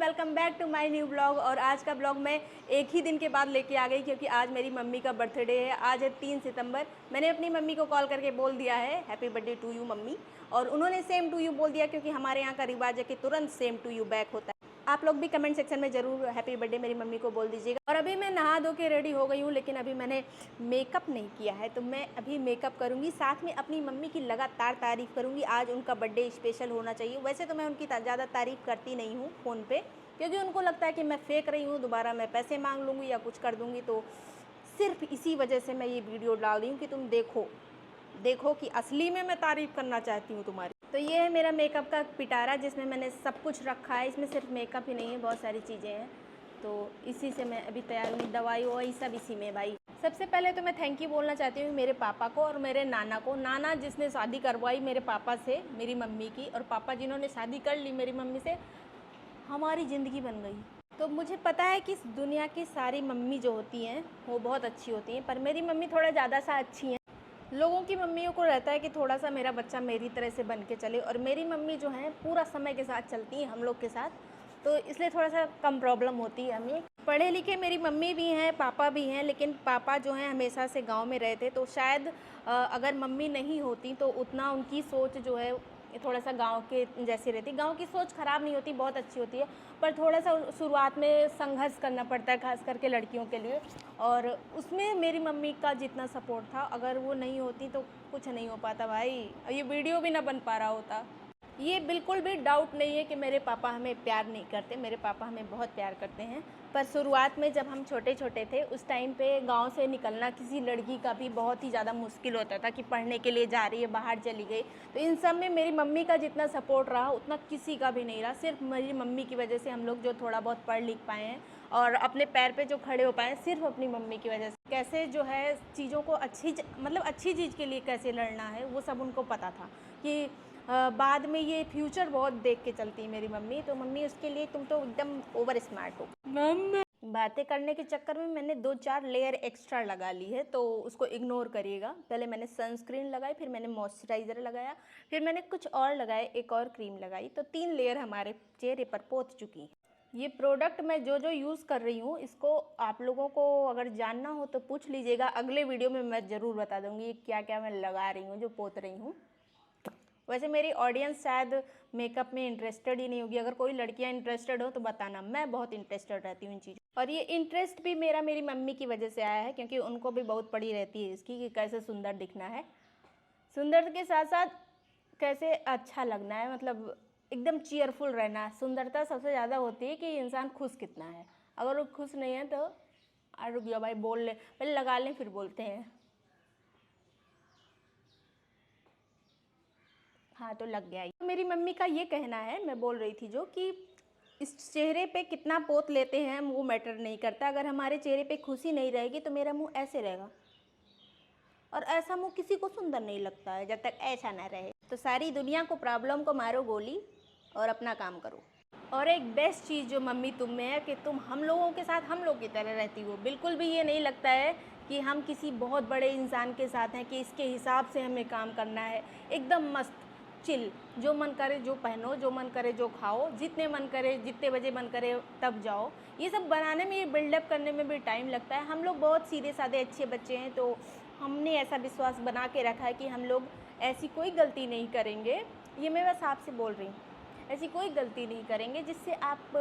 Welcome back to my new blog. और आज का ब्लॉग मैं एक ही दिन के बाद लेके आ गई क्योंकि आज मेरी मम्मी का बर्थडे है। आज है 3 सितंबर। मैंने अपनी मम्मी को कॉल करके बोल दिया है happy birthday to you mummy, और उन्होंने सेम टू यू बोल दिया क्योंकि हमारे यहाँ का रिवाज है कि तुरंत सेम टू यू बैक होता है। आप लोग भी कमेंट सेक्शन में ज़रूर हैप्पी बर्थडे मेरी मम्मी को बोल दीजिएगा। और अभी मैं नहा धो के रेडी हो गई हूँ, लेकिन अभी मैंने मेकअप नहीं किया है, तो मैं अभी मेकअप करूँगी। साथ में अपनी मम्मी की लगातार तारीफ़ करूँगी। आज उनका बर्थडे स्पेशल होना चाहिए। वैसे तो मैं उनकी ज़्यादा तारीफ़ करती नहीं हूँ फ़ोन पे, क्योंकि उनको लगता है कि मैं फेंक रही हूँ, दोबारा मैं पैसे मांग लूँगी या कुछ कर दूँगी। तो सिर्फ इसी वजह से मैं ये वीडियो डाल रही हूँ कि तुम देखो कि असली में मैं तारीफ़ करना चाहती हूँ तुम्हारी। तो ये है मेरा मेकअप का पिटारा, जिसमें मैंने सब कुछ रखा है। इसमें सिर्फ मेकअप ही नहीं है, बहुत सारी चीज़ें हैं। तो इसी से मैं अभी तैयार हुई, दवाई ववाई सब इसी में भाई। सबसे पहले तो मैं थैंक यू बोलना चाहती हूँ मेरे पापा को और मेरे नाना को। नाना जिसने शादी करवाई मेरे पापा से मेरी मम्मी की, और पापा जिन्होंने शादी कर ली मेरी मम्मी से, हमारी ज़िंदगी बन गई। तो मुझे पता है कि इस दुनिया की सारी मम्मी जो होती हैं वो बहुत अच्छी होती हैं, पर मेरी मम्मी थोड़ा ज़्यादा सा अच्छी हैं। लोगों की मम्मियों को रहता है कि थोड़ा सा मेरा बच्चा मेरी तरह से बन के चले, और मेरी मम्मी जो हैं पूरा समय के साथ चलती हैं हम लोग के साथ, तो इसलिए थोड़ा सा कम प्रॉब्लम होती है हमें। पढ़े लिखे मेरी मम्मी भी हैं, पापा भी हैं, लेकिन पापा जो हैं हमेशा से गांव में रहे थे, तो शायद अगर मम्मी नहीं होती तो उतना उनकी सोच जो है थोड़ा सा गांव के जैसी रहती। गांव की सोच ख़राब नहीं होती, बहुत अच्छी होती है, पर थोड़ा सा शुरुआत में संघर्ष करना पड़ता है, खास करके लड़कियों के लिए। और उसमें मेरी मम्मी का जितना सपोर्ट था, अगर वो नहीं होती तो कुछ नहीं हो पाता भाई, ये वीडियो भी ना बन पा रहा होता। ये बिल्कुल भी डाउट नहीं है कि मेरे पापा हमें प्यार नहीं करते, मेरे पापा हमें बहुत प्यार करते हैं। पर शुरुआत में जब हम छोटे छोटे थे उस टाइम पे गांव से निकलना किसी लड़की का भी बहुत ही ज़्यादा मुश्किल होता था कि पढ़ने के लिए जा रही है, बाहर चली गई। तो इन सब में मेरी मम्मी का जितना सपोर्ट रहा उतना किसी का भी नहीं रहा। सिर्फ मेरी मम्मी की वजह से हम लोग जो थोड़ा बहुत पढ़ लिख पाए हैं और अपने पैर पे जो खड़े हो पाए हैं, सिर्फ अपनी मम्मी की वजह से। कैसे जो है चीज़ों को अच्छी चीज़ के लिए कैसे लड़ना है वो सब उनको पता था कि बाद में ये फ्यूचर बहुत देख के चलती है मेरी मम्मी। तो मम्मी उसके लिए तुम तो एकदम ओवर स्मार्ट हो। मम्मी बातें करने के चक्कर में मैंने 2-4 लेयर एक्स्ट्रा लगा ली है, तो उसको इग्नोर करिएगा। पहले मैंने सनस्क्रीन लगाई, फिर मैंने मॉइस्चराइज़र लगाया, फिर मैंने कुछ और लगाए, एक और क्रीम लगाई। तो 3 लेयर हमारे चेहरे पर पोत चुकी हैं। ये प्रोडक्ट मैं जो यूज़ कर रही हूँ, इसको आप लोगों को अगर जानना हो तो पूछ लीजिएगा। अगले वीडियो में मैं ज़रूर बता दूँगी क्या क्या मैं लगा रही हूँ, जो पोत रही हूँ। वैसे मेरी ऑडियंस शायद मेकअप में इंटरेस्टेड ही नहीं होगी। अगर कोई लड़कियां इंटरेस्टेड हो तो बताना, मैं बहुत इंटरेस्टेड रहती हूँ इन चीज़ों। और ये इंटरेस्ट भी मेरा मेरी मम्मी की वजह से आया है, क्योंकि उनको भी बहुत पड़ी रहती है इसकी कि कैसे सुंदर दिखना है, सुंदर के साथ साथ कैसे अच्छा लगना है, मतलब एकदम चीयरफुल रहना है। सुंदरता सबसे ज़्यादा होती है कि इंसान खुश कितना है। अगर वो खुश नहीं है तो रुक जाओ भाई, बोल ले, पहले लगा लें फिर बोलते हैं। हाँ तो लग गया। तो मेरी मम्मी का ये कहना है, मैं बोल रही थी जो, कि इस चेहरे पे कितना पोत लेते हैं हम वो मैटर नहीं करता। अगर हमारे चेहरे पे खुशी नहीं रहेगी तो मेरा मुंह ऐसे रहेगा, और ऐसा मुंह किसी को सुंदर नहीं लगता है जब तक ऐसा ना रहे। तो सारी दुनिया को प्रॉब्लम को मारो गोली और अपना काम करो। और एक बेस्ट चीज़ जो मम्मी तुम में है कि तुम हम लोगों के साथ हम लोग की तरह रहती हो। बिल्कुल भी ये नहीं लगता है कि हम किसी बहुत बड़े इंसान के साथ हैं कि इसके हिसाब से हमें काम करना है। एकदम मस्त चिल, जो मन करे जो पहनो, जो मन करे जो खाओ, जितने मन करे जितने बजे मन करे तब जाओ। ये सब बनाने में, ये बिल्डअप करने में भी टाइम लगता है। हम लोग बहुत सीधे साधे अच्छे बच्चे हैं, तो हमने ऐसा विश्वास बना के रखा है कि हम लोग ऐसी कोई गलती नहीं करेंगे। ये मैं बस आपसे बोल रही हूँ, ऐसी कोई गलती नहीं करेंगे जिससे आप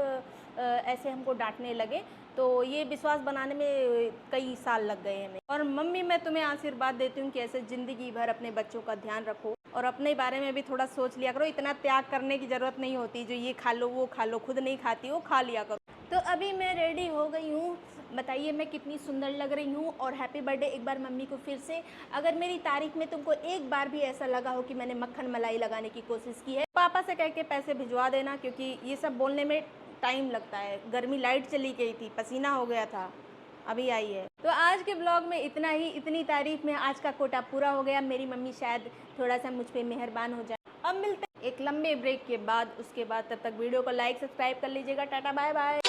ऐसे हमको डांटने लगे। तो ये विश्वास बनाने में कई साल लग गए हमें। और मम्मी मैं तुम्हें आशीर्वाद देती हूँ कि ऐसे ज़िंदगी भर अपने बच्चों का ध्यान रखो और अपने बारे में भी थोड़ा सोच लिया करो। इतना त्याग करने की ज़रूरत नहीं होती, जो ये खा लो वो खा लो, खुद नहीं खाती हो खा लिया करो। तो अभी मैं रेडी हो गई हूँ, बताइए मैं कितनी सुंदर लग रही हूँ। और हैप्पी बर्थडे एक बार मम्मी को फिर से। अगर मेरी तारीफ में तुमको एक बार भी ऐसा लगा हो कि मैंने मक्खन मलाई लगाने की कोशिश की है, पापा से कह के पैसे भिजवा देना, क्योंकि ये सब बोलने में टाइम लगता है। गर्मी, लाइट चली गई थी, पसीना हो गया था, अभी आई है। तो आज के ब्लॉग में इतना ही। इतनी तारीफ में आज का कोटा पूरा हो गया। मेरी मम्मी शायद थोड़ा सा मुझ पर मेहरबान हो जाए। अब मिलते हैं एक लंबे ब्रेक के बाद। उसके बाद तब तक वीडियो को लाइक सब्सक्राइब कर लीजिएगा। Tata bye bye.